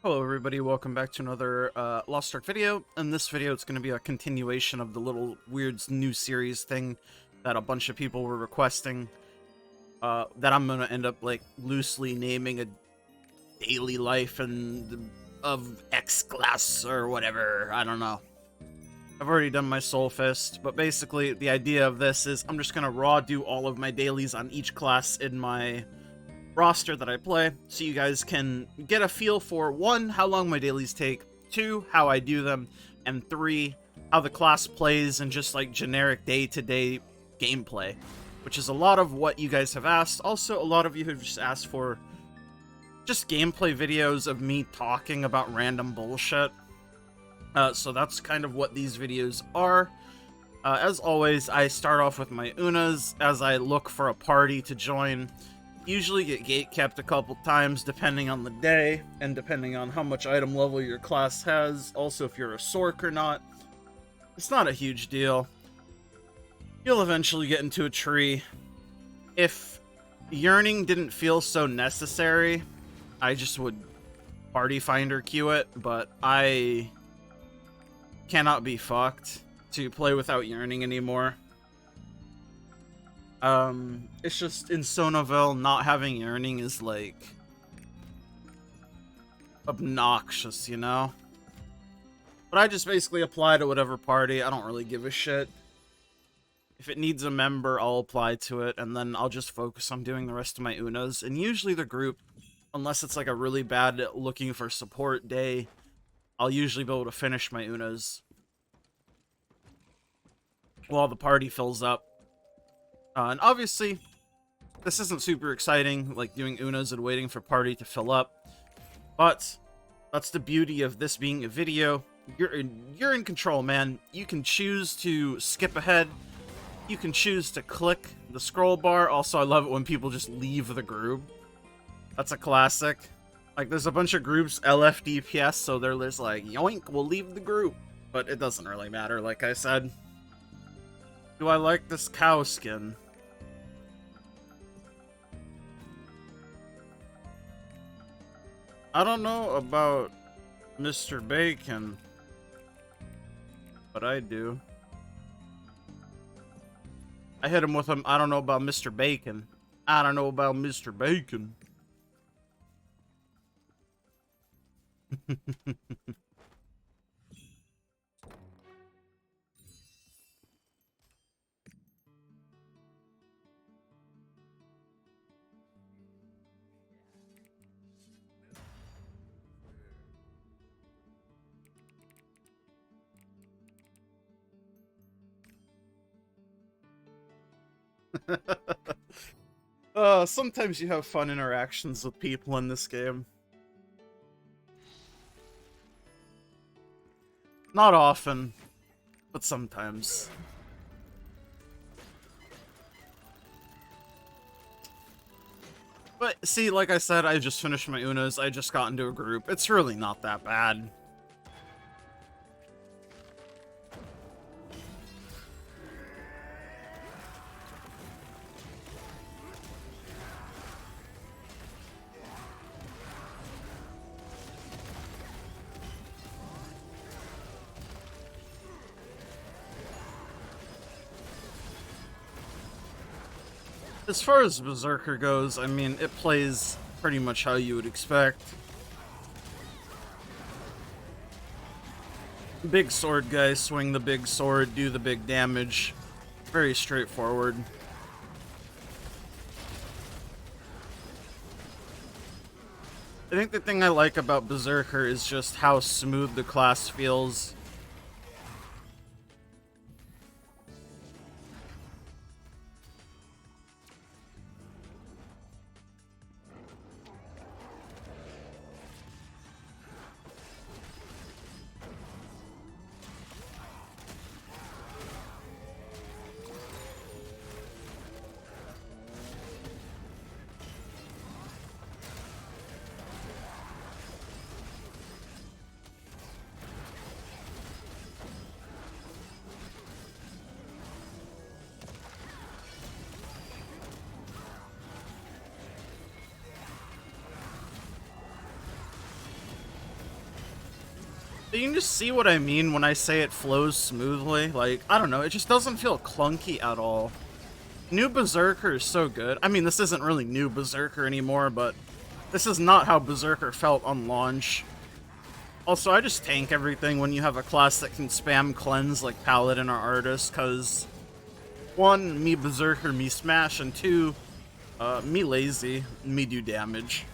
Hello everybody, welcome back to another Lost Ark video. In this video, it's going to be a continuation of the little weird new series thing that a bunch of people were requesting. That I'm going to end up like loosely naming a daily life of X class or whatever. I don't know. I've already done my Soul Fist, but basically the idea of this is I'm just going to raw do all of my dailies on each class in my roster that I play, so you guys can get a feel for 1, how long my dailies take, 2, how I do them, and 3, how the class plays and just like generic day-to-day gameplay, which is a lot of what you guys have asked. Also, a lot of you have just asked for just gameplay videos of me talking about random bullshit. So that's kind of what these videos are. As always, I start off with my Unas as I look for a party to join. Usually get gatekept a couple times depending on the day and depending on how much item level your class has. Also, if you're a Sork or not. It's not a huge deal. You'll eventually get into a tree. If yearning didn't feel so necessary, I just would party finder queue it, but I cannot be fucked to play without yearning anymore. It's just in Sonaville, not having yearning is like obnoxious, you know? But I just basically apply to whatever party. I don't really give a shit. If it needs a member, I'll apply to it, and then I'll just focus on doing the rest of my Unas. And usually the group, unless it's like a really bad looking for support day, I'll usually be able to finish my Unas while the party fills up. And obviously, this isn't super exciting, like doing Unas and waiting for party to fill up. But that's the beauty of this being a video. You're in control, man. You can choose to skip ahead. You can choose to click the scroll bar. Also, I love it when people just leave the group. That's a classic. Like, there's a bunch of groups, LF DPS, so they're just like, yoink, we'll leave the group. But it doesn't really matter, like I said. Do I like this cow skin? I don't know about Mr. Bacon, but I do. I hit him with him. I don't know about Mr. Bacon. I don't know about Mr. Bacon. Sometimes you have fun interactions with people in this game. Not often, but sometimes. But see, like I said, I just finished my Unas. I just got into a group. It's really not that bad. As far as Berserker goes, I mean, it plays pretty much how you would expect. Big sword guy, swing the big sword, do the big damage. Very straightforward. I think the thing I like about Berserker is just how smooth the class feels. You can just see what I mean when I say it flows smoothly. Like, I don't know, it just doesn't feel clunky at all. New Berserker is so good. I mean, this isn't really new Berserker anymore, but this is not how Berserker felt on launch. Also, I just tank everything when you have a class that can spam cleanse like Paladin or Artist, because 1, me Berserker, me smash, and 2, me lazy, me do damage.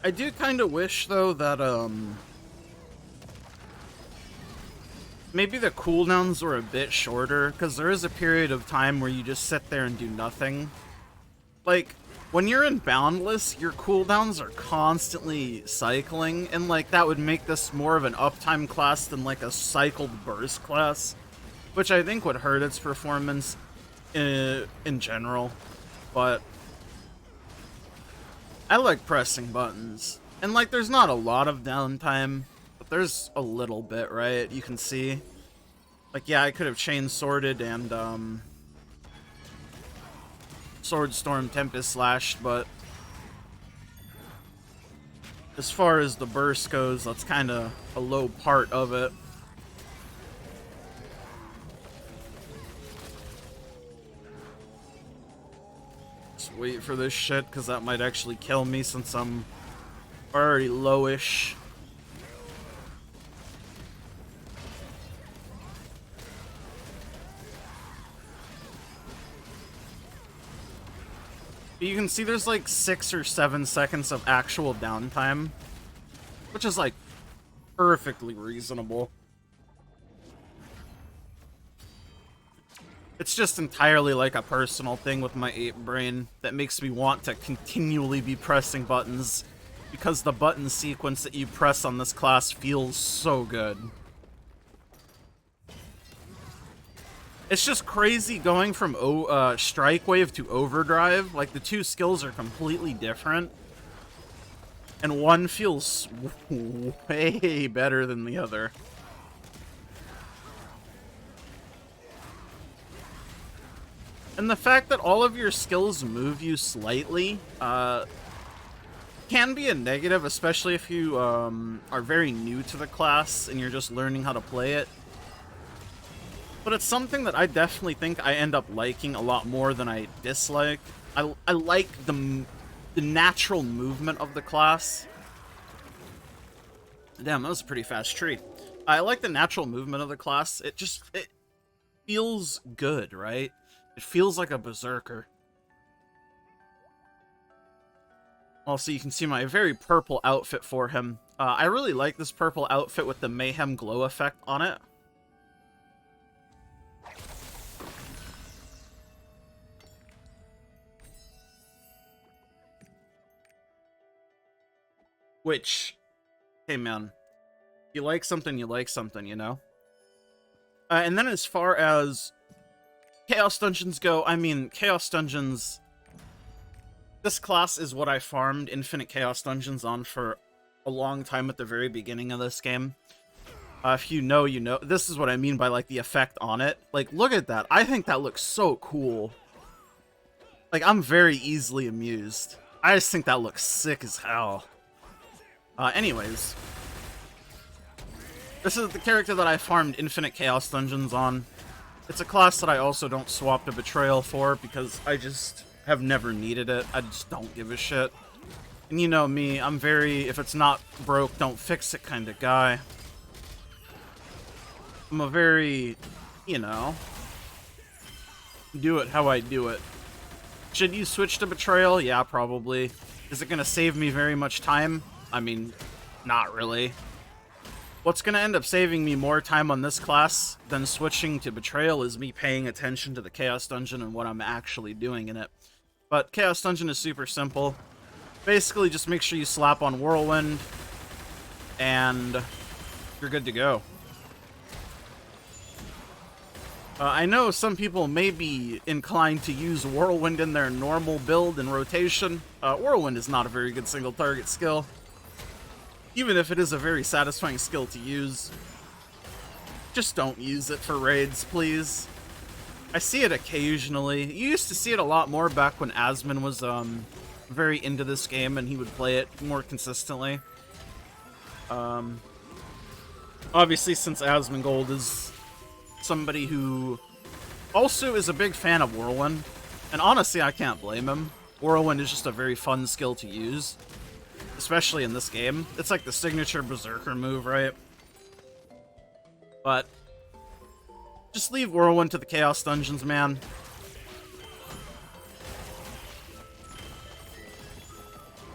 I do kind of wish, though, that, maybe the cooldowns were a bit shorter, because there is a period of time where you just sit there and do nothing. Like, when you're in Boundless, your cooldowns are constantly cycling, and, like, that would make this more of an uptime class than, like, a cycled burst class, which I think would hurt its performance in general, but I like pressing buttons. And, like, there's not a lot of downtime, but there's a little bit, right? You can see. Like, yeah, I could have chain sworded and, Sword Storm Tempest Slashed, but as far as the burst goes, that's kind of a low part of it. Just wait for this shit, because that might actually kill me since I'm already lowish. You can see there's like 6 or 7 seconds of actual downtime, which is like perfectly reasonable. It's just entirely like a personal thing with my ape brain that makes me want to continually be pressing buttons, because the button sequence that you press on this class feels so good. It's just crazy going from Strike Wave to Overdrive. Like, the two skills are completely different, and one feels way better than the other. And the fact that all of your skills move you slightly can be a negative, especially if you are very new to the class and you're just learning how to play it. But it's something that I definitely think I end up liking a lot more than I dislike. I like the natural movement of the class. Damn, that was a pretty fast tree. I like the natural movement of the class. It feels good, right? It feels like a Berserker. Also, you can see my very purple outfit for him. I really like this purple outfit with the mayhem glow effect on it. Which, hey man, you like something, you know? And then as far as Chaos Dungeons go, I mean, Chaos Dungeons, this class is what I farmed Infinite Chaos Dungeons on for a long time at the very beginning of this game. If you know, you know. This is what I mean by, like, the effect on it. Like, look at that. I think that looks so cool. Like, I'm very easily amused. I just think that looks sick as hell. Anyways. This is the character that I farmed Infinite Chaos Dungeons on. It's a class that I also don't swap to Betrayal for, because I just have never needed it. I just don't give a shit. And you know me, I'm very, if it's not broke, don't fix it kind of guy. I'm a very, you know, do it how I do it. Should you switch to Betrayal? Yeah, probably. Is it going to save me very much time? I mean, not really. What's going to end up saving me more time on this class than switching to Betrayal is me paying attention to the Chaos Dungeon and what I'm actually doing in it. But Chaos Dungeon is super simple. Basically, just make sure you slap on Whirlwind, and you're good to go. I know some people may be inclined to use Whirlwind in their normal build and rotation. Whirlwind is not a very good single target skill, even if it is a very satisfying skill to use. Just don't use it for raids, please. I see it occasionally. You used to see it a lot more back when Asmon was very into this game and he would play it more consistently. Obviously, since Asmongold is somebody who also is a big fan of Whirlwind, and honestly, I can't blame him. Whirlwind is just a very fun skill to use, especially in this game. It's like the signature Berserker move, right? But just leave Whirlwind to the Chaos Dungeons, man.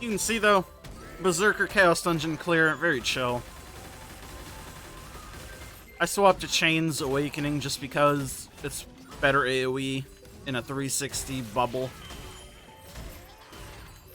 You can see, though, Berserker Chaos Dungeon clear, very chill. I swapped to Chains Awakening just because it's better AoE in a 360 bubble,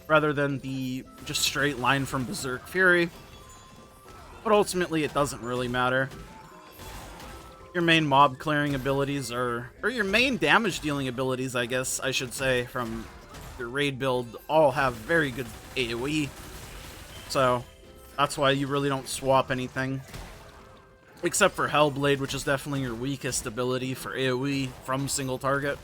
rather than the just straight line from Berserk Fury. But ultimately, it doesn't really matter. Your main mob clearing abilities or your main damage dealing abilities, I guess I should say, from your raid build all have very good AoE. So that's why you really don't swap anything. Except for Hellblade, which is definitely your weakest ability for AoE from single target.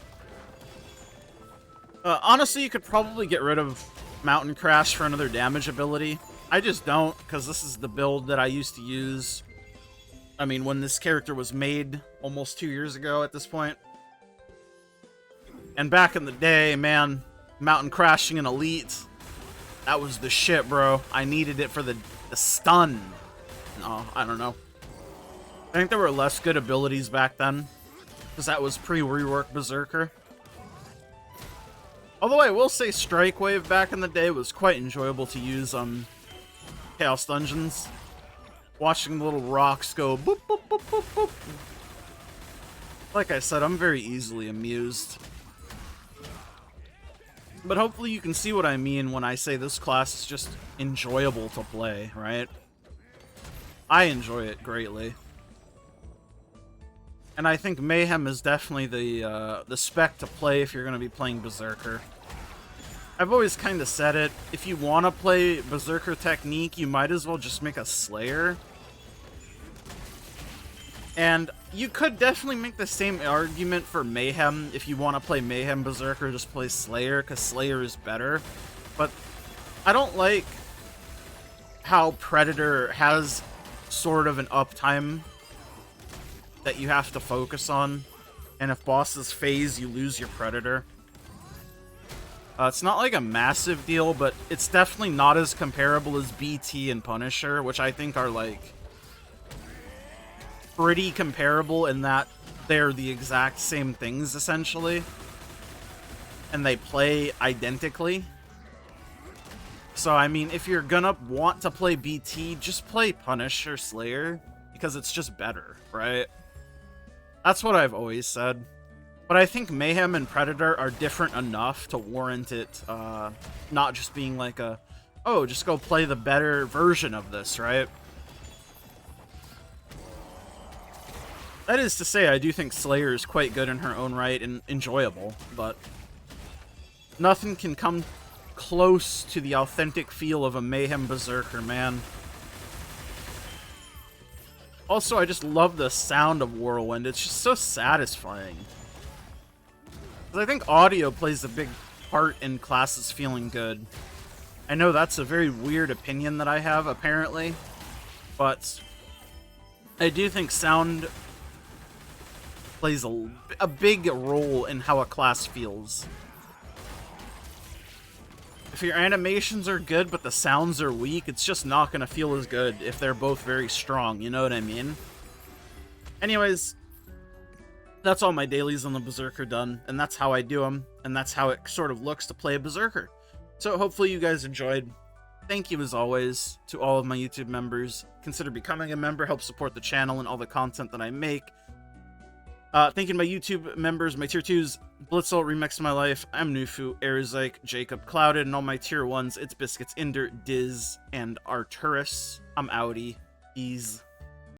Honestly, you could probably get rid of Mountain Crash for another damage ability. I just don't, because this is the build that I used to use. I mean, when this character was made almost 2 years ago at this point. And back in the day, man, Mountain Crashing in Elite, that was the shit, bro. I needed it for the stun. No, I don't know. I think there were less good abilities back then, because that was pre-rework Berserker. Although I will say Strike Wave back in the day was quite enjoyable to use on Chaos Dungeons. Watching the little rocks go boop, boop, boop, boop, boop. Like I said, I'm very easily amused. But hopefully you can see what I mean when I say this class is just enjoyable to play, right? I enjoy it greatly. And I think Mayhem is definitely the spec to play if you're going to be playing Berserker. I've always kind of said it, if you want to play Berserker technique, you might as well just make a Slayer. And you could definitely make the same argument for Mayhem. If you want to play Mayhem Berserker, just play Slayer, because Slayer is better. But I don't like how Predator has sort of an uptime that you have to focus on, and if bosses phase, you lose your Predator. It's not like a massive deal, but it's definitely not as comparable as BT and Punisher, which I think are like pretty comparable in that they're the exact same things essentially, and they play identically. So I mean, if you're gonna want to play BT, just play Punisher Slayer, because it's just better, right? That's what I've always said. But I think Mayhem and Predator are different enough to warrant it not just being like a, oh, just go play the better version of this, right? That is to say, I do think Slayer is quite good in her own right and enjoyable, but nothing can come close to the authentic feel of a Mayhem Berserker, man. Also, I just love the sound of Whirlwind. It's just so satisfying. I think audio plays a big part in classes feeling good. I know that's a very weird opinion that I have, apparently, but I do think sound plays a big role in how a class feels. If your animations are good but the sounds are weak, it's just not going to feel as good if they're both very strong, you know what I mean? Anyways, that's all my dailies on the Berserker done, and that's how I do them, and that's how it sort of looks to play a Berserker. So hopefully you guys enjoyed. Thank you as always to all of my YouTube members. Consider becoming a member, help support the channel and all the content that I make. Thank you to my YouTube members, my tier 2s, Blitzel, Remix My Life, I'm Nufu, Airzyke, Jacob, Clouded, and all my tier 1s, It's Biscuits, Inder, Diz, and Arturus. I'm outie. Ease.